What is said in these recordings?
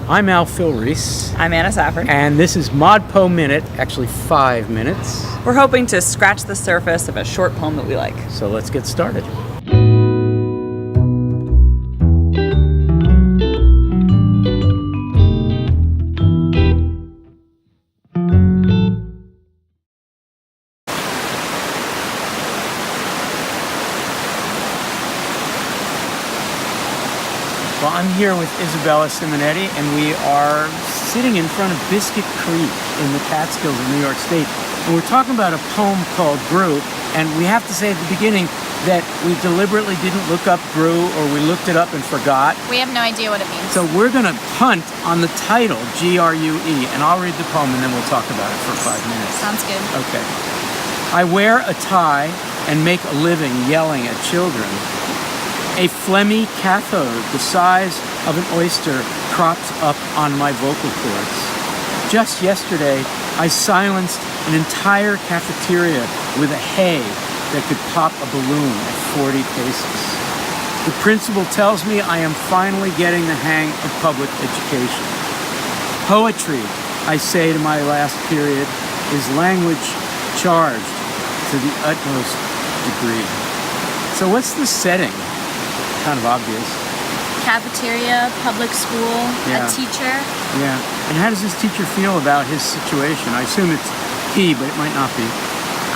I'm Al Filreis. I'm Anna Safford. And this is ModPoMinute, actually 5 minutes. We're hoping to scratch the surface of a short poem that we like. So let's get started. Well, I'm here with Isabella Simonetti, and we are sitting in front of Biscuit Creek in the Catskills of New York State. And we're talking about a poem called Grue, and we have to say at the beginning that we deliberately didn't look up Grue, or we looked it up and forgot. We have no idea what it means. So we're going to punt on the title, Grue, and I'll read the poem and then we'll talk about it for 5 minutes. Sounds good. Okay. I wear a tie and make a living yelling at children. A phlegmy cathode the size of an oyster crops up on my vocal cords. Just yesterday, I silenced an entire cafeteria with a hay that could pop a balloon at 40 paces. The principal tells me I am finally getting the hang of public education. Poetry, I say to my last period, is language charged to the utmost degree. So what's the setting? Kind of obvious. Cafeteria, public school, Yeah. a teacher. Yeah. And how does this teacher feel about his situation? I assume it's he, but it might not be.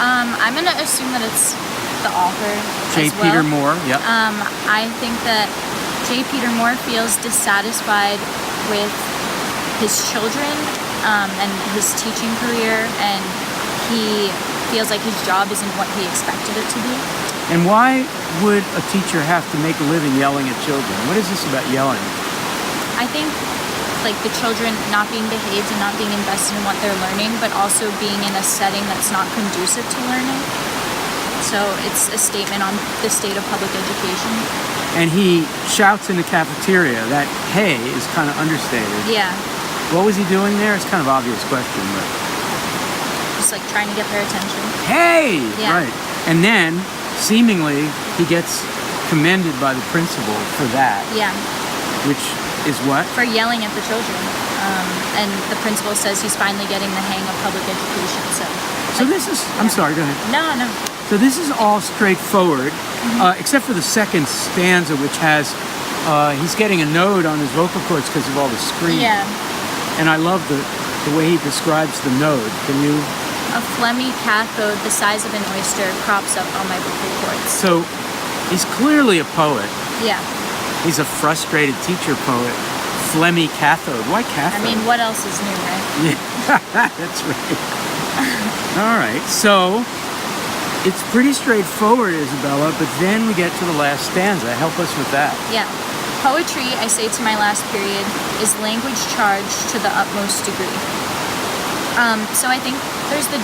I'm going to assume that it's the author J. as well. Peter Moore, yep. I think that J. Peter Moore feels dissatisfied with his children and his teaching career, and he feels like his job isn't what he expected it to be. And why would a teacher have to make a living yelling at children? What is this about yelling? I think like the children not being behaved and not being invested in what they're learning, but also being in a setting that's not conducive to learning. So it's a statement on the state of public education. And he shouts in the cafeteria. That hey is kind of understated. Yeah. What was he doing there? It's kind of an obvious question, but Just like trying to get their attention. hey! Yeah. Right. And then, seemingly, he gets commended by the principal for that, Yeah. which is what? For yelling at the children. And the principal says he's finally getting the hang of public education. So this is, I'm sorry, go ahead. No. So this is all straightforward, except for the second stanza, which has, he's getting a node on his vocal cords because of all the screaming. Yeah. And I love the way he describes the node. Can you? A phlegmy cathode the size of an oyster crops up on my vocal cords. So he's clearly a poet. Yeah. He's a frustrated teacher poet. Phlegmy cathode. Why cathode? I mean, what else is new, right? Yeah, that's right. All right, so it's pretty straightforward, Isabella, but then we get to the last stanza. Help us with that. Yeah. Poetry, I say to my last period, is language charged to the utmost degree. So I think there's the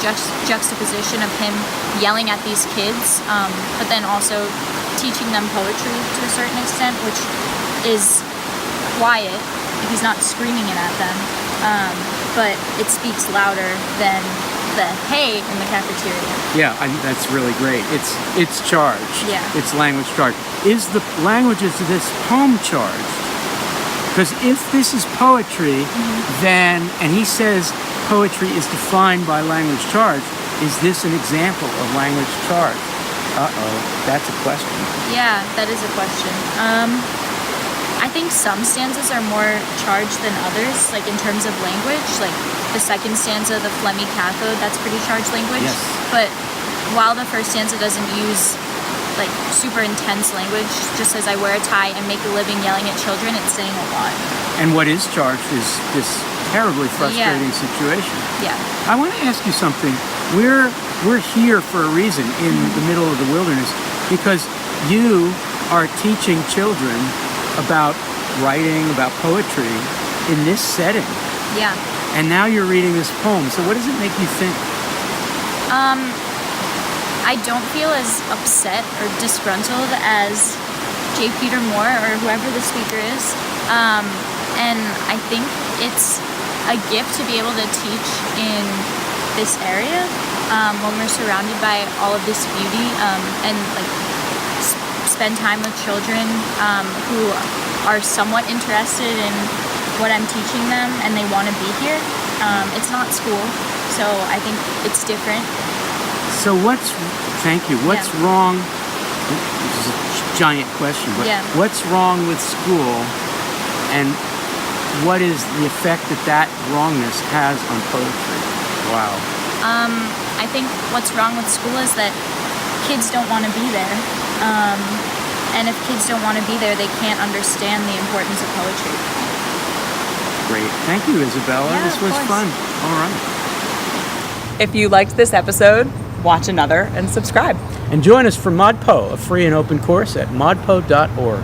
juxtaposition of him yelling at these kids, but then also teaching them poetry to a certain extent, which is quiet. He's not screaming it at them, but it speaks louder than the hey in the cafeteria. Yeah, I think that's really great. It's charged. Yeah. It's language charged. Is the languages of this poem charged? Because if this is poetry, then, and he says poetry is defined by language charge, is this an example of language charge? Uh-oh, that's a question. Yeah, that is a question. I think some stanzas are more charged than others, like in terms of language. Like the second stanza, the phlegmy cathode, that's pretty charged language. Yes. But while the first stanza doesn't use like super intense language, just as I wear a tie and make a living yelling at children, it's saying a lot. And what is charged is this terribly frustrating situation. Yeah. I want to ask you something. We're here for a reason in the middle of the wilderness because you are teaching children about writing, about poetry in this setting. Yeah. And now you're reading this poem. So what does it make you think? I don't feel as upset or disgruntled as J. Peter Moore or whoever the speaker is. And I think it's a gift to be able to teach in this area when we're surrounded by all of this beauty and like spend time with children who are somewhat interested in what I'm teaching them and they want to be here. It's not school, so I think it's different. So thank you, what's Yeah. wrong, this is a giant question, but Yeah. what's wrong with school, and what is the effect that wrongness has on poetry? Wow. I think what's wrong with school is that kids don't want to be there. And if kids don't want to be there, they can't understand the importance of poetry. Great. Thank you, Isabella. Yeah, This of was course. fun. All right. If you liked this episode, watch another and subscribe. And join us for ModPo, a free and open course at modpo.org.